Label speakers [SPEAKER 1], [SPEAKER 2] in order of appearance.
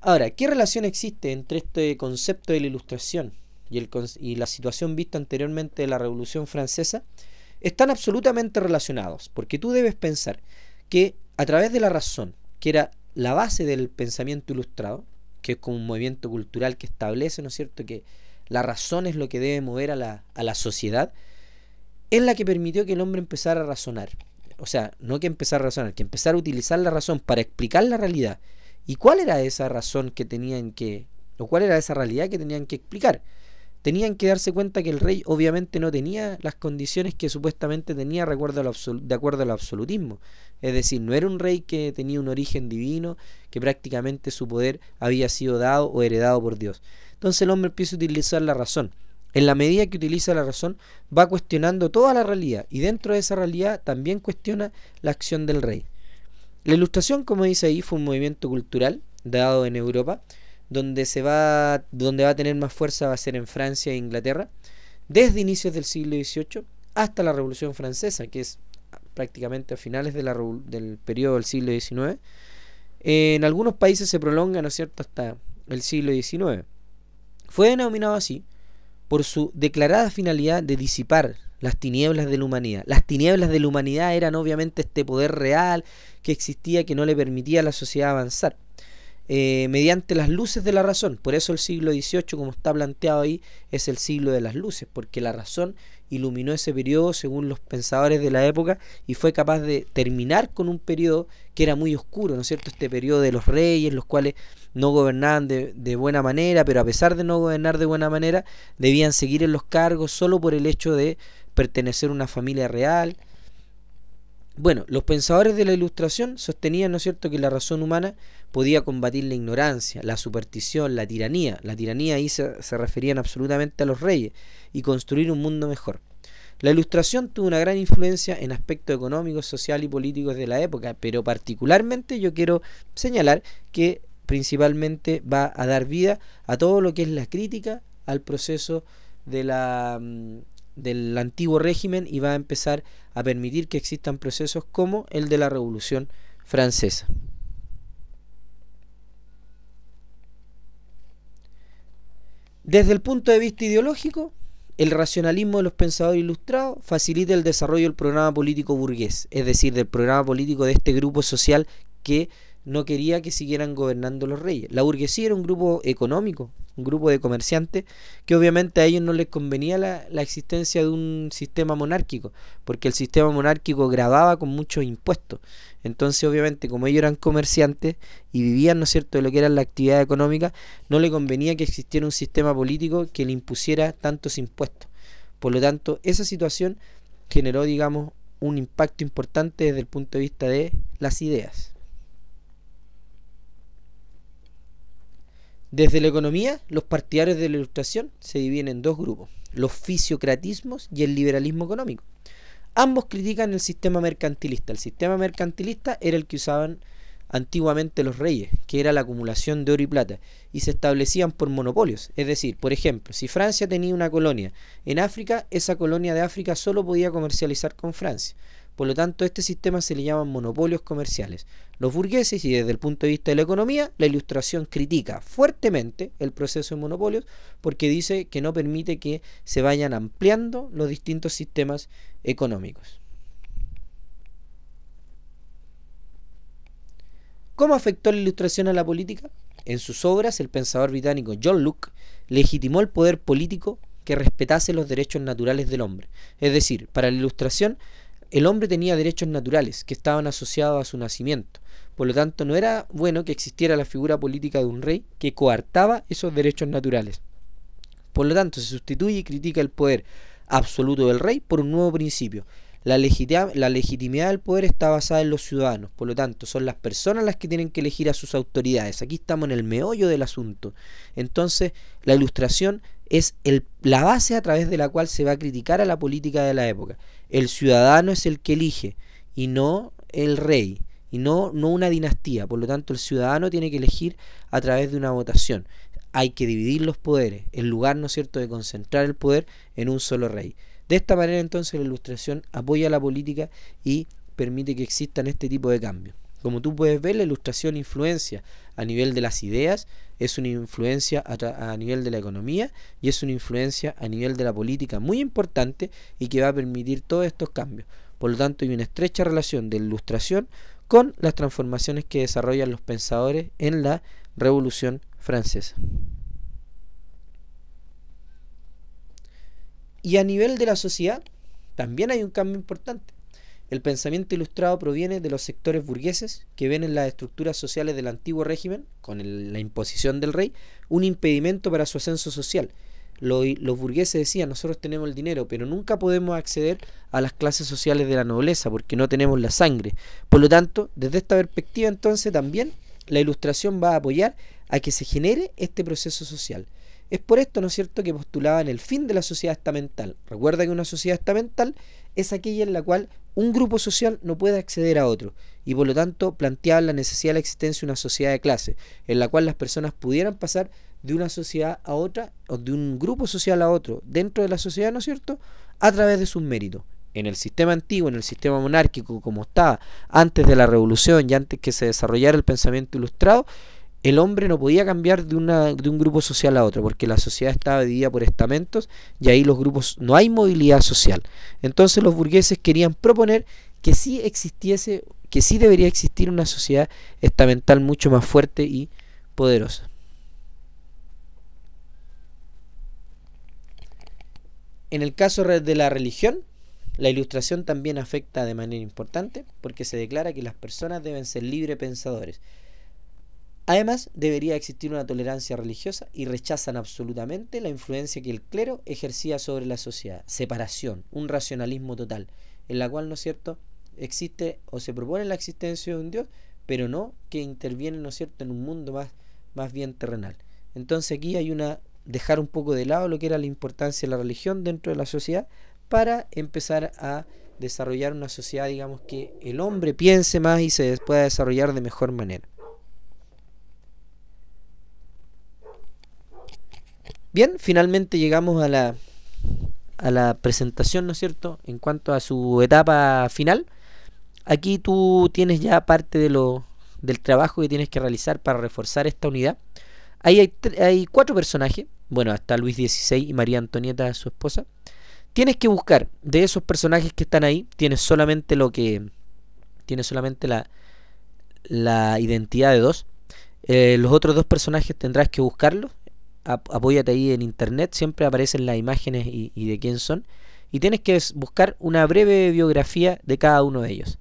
[SPEAKER 1] Ahora, ¿qué relación existe entre este concepto de la Ilustración y la situación vista anteriormente de la Revolución Francesa? Están absolutamente relacionados, porque tú debes pensar que a través de la razón, que era la base del pensamiento ilustrado, que es como un movimiento cultural que establece, ¿no es cierto?, que la razón es lo que debe mover a la sociedad, es la que permitió que el hombre empezara a razonar. O sea, no que empezara a razonar, que empezara a utilizar la razón para explicar la realidad. ¿Y cuál era esa razón que tenían que, o cuál era esa realidad que tenían que explicar? Tenían que darse cuenta que el rey obviamente no tenía las condiciones que supuestamente tenía de acuerdo al absolutismo. Es decir, no era un rey que tenía un origen divino, que prácticamente su poder había sido dado o heredado por Dios. Entonces el hombre empieza a utilizar la razón. En la medida que utiliza la razón, va cuestionando toda la realidad y dentro de esa realidad también cuestiona la acción del rey. La Ilustración, como dice ahí, fue un movimiento cultural dado en Europa, donde va a tener más fuerza va a ser en Francia e Inglaterra, desde inicios del siglo XVIII hasta la Revolución Francesa, que es prácticamente a finales del periodo del siglo XIX. En algunos países se prolonga, ¿no es cierto?, hasta el siglo XIX. Fue denominado así por su declarada finalidad de disipar las tinieblas de la humanidad. Las tinieblas de la humanidad eran obviamente este poder real que existía, que no le permitía a la sociedad avanzar. Mediante las luces de la razón. Por eso el siglo XVIII, como está planteado ahí, es el siglo de las luces, porque la razón iluminó ese periodo según los pensadores de la época y fue capaz de terminar con un periodo que era muy oscuro, ¿no es cierto? Este periodo de los reyes, los cuales no gobernaban de buena manera, pero a pesar de no gobernar de buena manera, debían seguir en los cargos solo por el hecho de pertenecer a una familia real. Bueno, los pensadores de la Ilustración sostenían, ¿no es cierto?, que la razón humana podía combatir la ignorancia, la superstición, la tiranía. La tiranía ahí se referían absolutamente a los reyes y construir un mundo mejor. La Ilustración tuvo una gran influencia en aspectos económicos, social y políticos de la época, pero particularmente yo quiero señalar que principalmente va a dar vida a todo lo que es la crítica al proceso de del antiguo régimen y va a empezar a permitir que existan procesos como el de la Revolución Francesa. Desde el punto de vista ideológico, el racionalismo de los pensadores ilustrados facilita el desarrollo del programa político burgués, es decir, del programa político de este grupo social que no quería que siguieran gobernando los reyes. La burguesía era un grupo económico, un grupo de comerciantes que obviamente a ellos no les convenía la existencia de un sistema monárquico, porque el sistema monárquico gravaba con muchos impuestos. Entonces obviamente como ellos eran comerciantes y vivían, ¿no es cierto?, de lo que era la actividad económica, no le convenía que existiera un sistema político que le impusiera tantos impuestos. Por lo tanto, esa situación generó, digamos, un impacto importante desde el punto de vista de las ideas. Desde la economía, los partidarios de la Ilustración se dividen en dos grupos, los fisiocratismos y el liberalismo económico. Ambos critican el sistema mercantilista. El sistema mercantilista era el que usaban antiguamente los reyes, que era la acumulación de oro y plata, y se establecían por monopolios. Es decir, por ejemplo, si Francia tenía una colonia en África, esa colonia de África solo podía comercializar con Francia. Por lo tanto, a este sistema se le llaman monopolios comerciales. Los burgueses, y desde el punto de vista de la economía, la Ilustración critica fuertemente el proceso de monopolios porque dice que no permite que se vayan ampliando los distintos sistemas económicos. ¿Cómo afectó la Ilustración a la política? En sus obras, el pensador británico John Locke legitimó el poder político que respetase los derechos naturales del hombre. Es decir, para la Ilustración, el hombre tenía derechos naturales que estaban asociados a su nacimiento. Por lo tanto, no era bueno que existiera la figura política de un rey que coartaba esos derechos naturales. Por lo tanto, se sustituye y critica el poder absoluto del rey por un nuevo principio. La legitimidad del poder está basada en los ciudadanos, por lo tanto, son las personas las que tienen que elegir a sus autoridades. Aquí estamos en el meollo del asunto. Entonces, la Ilustración es la base a través de la cual se va a criticar a la política de la época. El ciudadano es el que elige y no el rey, y no una dinastía. Por lo tanto, el ciudadano tiene que elegir a través de una votación. Hay que dividir los poderes, en lugar, ¿no es cierto?, de concentrar el poder en un solo rey. De esta manera, entonces, la Ilustración apoya la política y permite que existan este tipo de cambios. Como tú puedes ver, la ilustración influencia a nivel de las ideas, es una influencia a nivel de la economía y es una influencia a nivel de la política muy importante y que va a permitir todos estos cambios. Por lo tanto, hay una estrecha relación de la ilustración con las transformaciones que desarrollan los pensadores en la Revolución Francesa. Y a nivel de la sociedad, también hay un cambio importante. El pensamiento ilustrado proviene de los sectores burgueses que ven en las estructuras sociales del antiguo régimen, con la imposición del rey, un impedimento para su ascenso social. Los burgueses decían, nosotros tenemos el dinero, pero nunca podemos acceder a las clases sociales de la nobleza porque no tenemos la sangre. Por lo tanto, desde esta perspectiva entonces también la ilustración va a apoyar a que se genere este proceso social. Es por esto, ¿no es cierto?, que postulaban el fin de la sociedad estamental. Recuerda que una sociedad estamental es aquella en la cual un grupo social no puede acceder a otro y por lo tanto planteaban la necesidad de la existencia de una sociedad de clase en la cual las personas pudieran pasar de una sociedad a otra o de un grupo social a otro dentro de la sociedad, ¿no es cierto?, a través de sus méritos. En el sistema antiguo, en el sistema monárquico como estaba antes de la revolución y antes que se desarrollara el pensamiento ilustrado, el hombre no podía cambiar de un grupo social a otro porque la sociedad estaba dividida por estamentos y ahí los grupos no hay movilidad social. Entonces los burgueses querían proponer que sí existiese, que sí debería existir una sociedad estamental mucho más fuerte y poderosa. En el caso de la religión, la ilustración también afecta de manera importante porque se declara que las personas deben ser libre pensadores. Además, debería existir una tolerancia religiosa y rechazan absolutamente la influencia que el clero ejercía sobre la sociedad. Separación, un racionalismo total, en la cual, ¿no es cierto?, existe o se propone la existencia de un Dios, pero no que interviene, ¿no es cierto?, en un mundo más bien terrenal. Entonces aquí hay dejar un poco de lado lo que era la importancia de la religión dentro de la sociedad para empezar a desarrollar una sociedad, digamos, que el hombre piense más y se pueda desarrollar de mejor manera. Bien, finalmente llegamos a la presentación, ¿no es cierto?, en cuanto a su etapa final. Aquí tú tienes ya parte del trabajo que tienes que realizar para reforzar esta unidad. Ahí hay 4 personajes, bueno, hasta Luis XVI y María Antonieta, su esposa. Tienes que buscar de esos personajes que están ahí, tienes solamente la identidad de 2. Los otros 2 personajes tendrás que buscarlos. Apóyate ahí en internet, siempre aparecen las imágenes y de quién son, y tienes que buscar una breve biografía de cada uno de ellos.